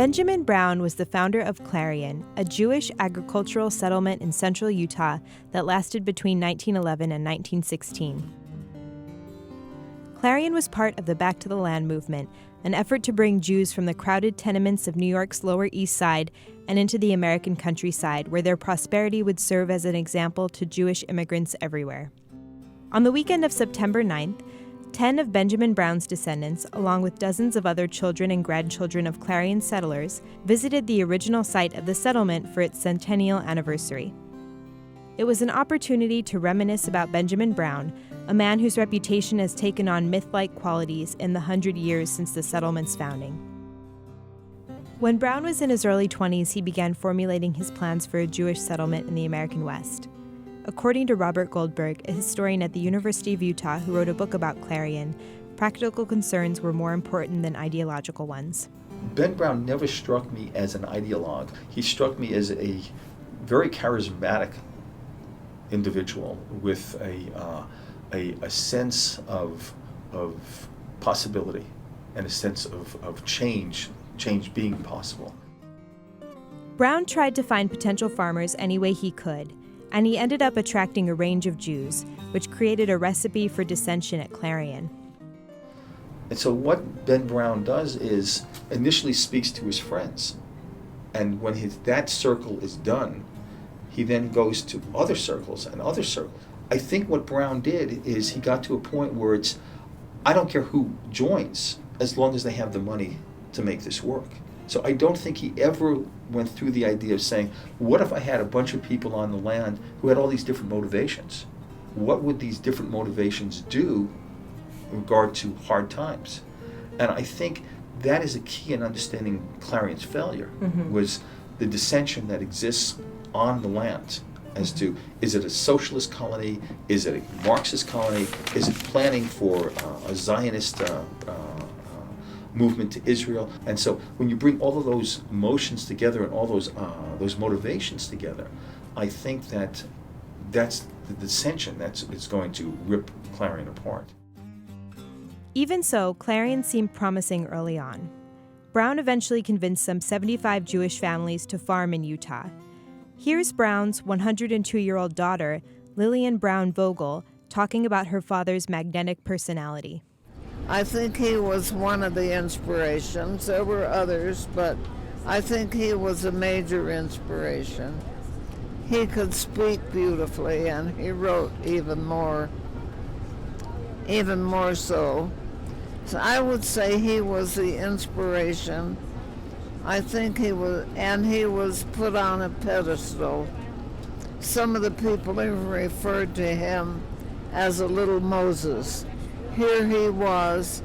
Benjamin Brown was the founder of Clarion, a Jewish agricultural settlement in central Utah that lasted between 1911 and 1916. Clarion was part of the Back to the Land movement, an effort to bring Jews from the crowded tenements of New York's Lower East Side and into the American countryside, where their prosperity would serve as an example to Jewish immigrants everywhere. On the weekend of September 9th, 10 of Benjamin Brown's descendants, along with dozens of other children and grandchildren of Clarion settlers, visited the original site of the settlement for its centennial anniversary. It was an opportunity to reminisce about Benjamin Brown, a man whose reputation has taken on myth-like qualities in the 100 years since the settlement's founding. When Brown was in his early 20s, he began formulating his plans for a Jewish settlement in the American West. According to Robert Goldberg, a historian at the University of Utah who wrote a book about Clarion, practical concerns were more important than ideological ones. Ben Brown never struck me as an ideologue. He struck me as a very charismatic individual with a sense of possibility and a sense of change being possible. Brown tried to find potential farmers any way he could, and he ended up attracting a range of Jews, which created a recipe for dissension at Clarion. And so what Ben Brown does is initially speaks to his friends. And when that circle is done, he then goes to other circles and other circles. I think what Brown did is he got to a point where it's, I don't care who joins, as long as they have the money to make this work. So I don't think he ever went through the idea of saying, what if I had a bunch of people on the land who had all these different motivations? What would these different motivations do in regard to hard times? And I think that is a key in understanding Clarion's failure, was the dissension that exists on the land as to, is it a socialist colony? Is it a Marxist colony? Is it planning for a Zionist movement to Israel? And so when you bring all of those emotions together and all those motivations together, I think that's the dissension that's going to rip Clarion apart. Even so, Clarion seemed promising early on. Brown eventually convinced some 75 Jewish families to farm in Utah. Here's Brown's 102-year-old daughter, Lillian Brown Vogel, talking about her father's magnetic personality. I think he was one of the inspirations. There were others, but I think he was a major inspiration. He could speak beautifully, and he wrote even more so. So I would say he was the inspiration. I think he was put on a pedestal. Some of the people even referred to him as a little Moses. Here he was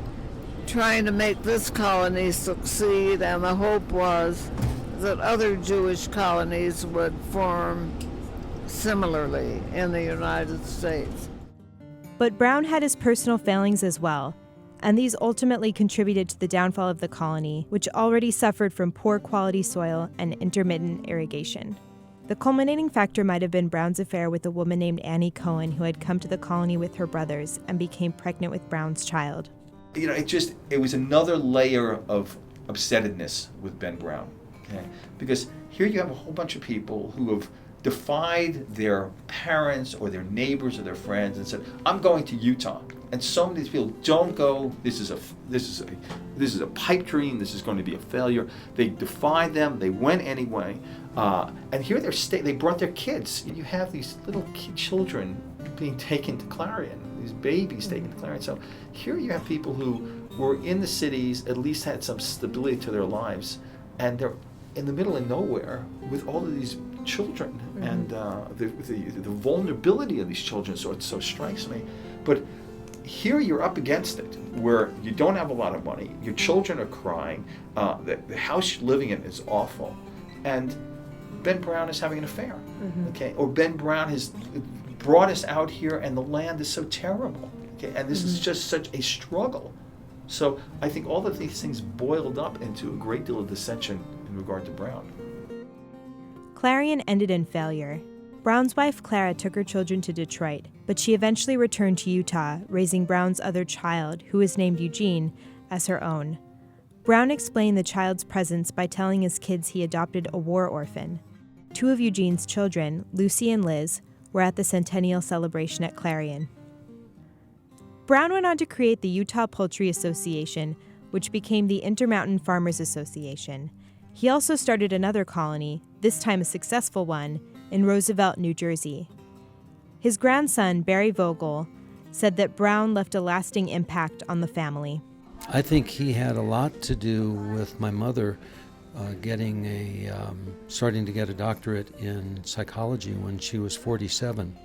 trying to make this colony succeed, and the hope was that other Jewish colonies would form similarly in the United States. But Brown had his personal failings as well, and these ultimately contributed to the downfall of the colony, which already suffered from poor quality soil and intermittent irrigation. The culminating factor might have been Brown's affair with a woman named Annie Cohen, who had come to the colony with her brothers and became pregnant with Brown's child. You know, it was another layer of upsettedness with Ben Brown, okay? Because here you have a whole bunch of people who have defied their parents or their neighbors or their friends and said, I'm going to Utah. And so many people don't go. This is a pipe dream. This is going to be a failure. They defied them. They went anyway. And here they brought their kids. You have these little children being taken to Clarion, these babies taken to Clarion. So here you have people who were in the cities, at least had some stability to their lives, and they're in the middle of nowhere with all of these children. And the vulnerability of these children so strikes me. But here you're up against it, where you don't have a lot of money, your children are crying, the house you're living in is awful, and Ben Brown is having an affair, okay? Or Ben Brown has brought us out here and the land is so terrible, okay? And this is just such a struggle. So I think all of these things boiled up into a great deal of dissension in regard to Brown. Clarion ended in failure. Brown's wife Clara took her children to Detroit, but she eventually returned to Utah, raising Brown's other child, who was named Eugene, as her own. Brown explained the child's presence by telling his kids he adopted a war orphan. 2 of Eugene's children, Lucy and Liz, were at the centennial celebration at Clarion. Brown went on to create the Utah Poultry Association, which became the Intermountain Farmers Association. He also started another colony, this time a successful one, in Roosevelt, New Jersey. His grandson, Barry Vogel, said that Brown left a lasting impact on the family. I think he had a lot to do with my mother starting to get a doctorate in psychology when she was 47.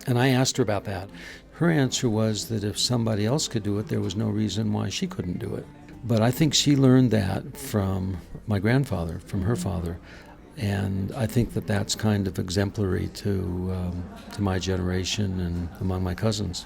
And I asked her about that. Her answer was that if somebody else could do it, there was no reason why she couldn't do it. But I think she learned that from my grandfather, from her father. And I think that that's kind of exemplary to my generation and among my cousins.